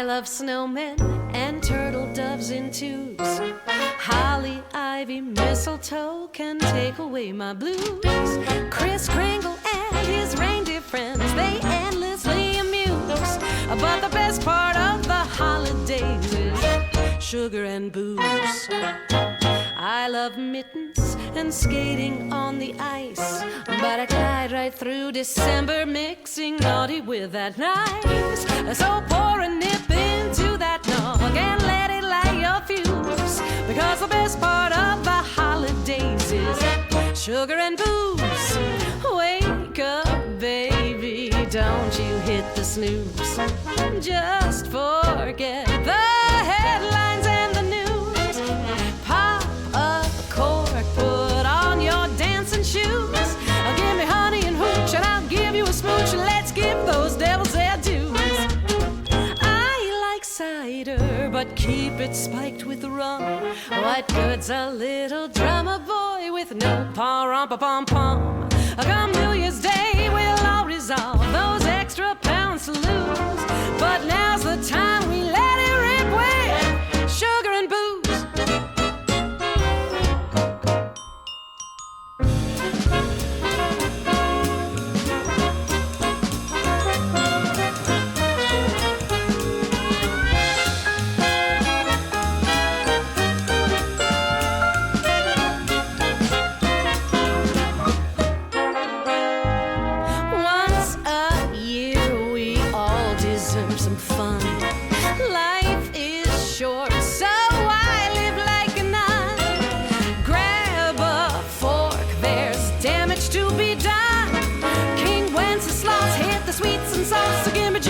love snowmen and turtle doves in twos. Holly, ivy, mistletoe can take away my blues. Kris Kringle and his reindeer friends, they endlessly amuse. But the best part of the holidays is sugar and booze. I love mittens and skating on the ice, but I glide right through December, mixing naughty with that nice. So pour a nip into that nog and let it light your fuse, because the best part of the holidays is sugar and booze. Wake up, baby, don't you hit the snooze. Just forget the headlines and the news. Pop a cork, put on your dancing shoes. Give me honey and hooch and I'll give you a smooch, and let's give those devils their dues. I like cider, but keep it spiked with rum. What good's a little drummer boy with no pom-pom-pom? Come New Year's Day, we'll all resolve those extra pounds to lose. But now's the time we let it rip with sugar and booze. Once a year we all deserve some fun. Life is short, so I live like a nun. Grab a fork, there's damage to be done. King Wenceslas hit the sweets and sauce, so give me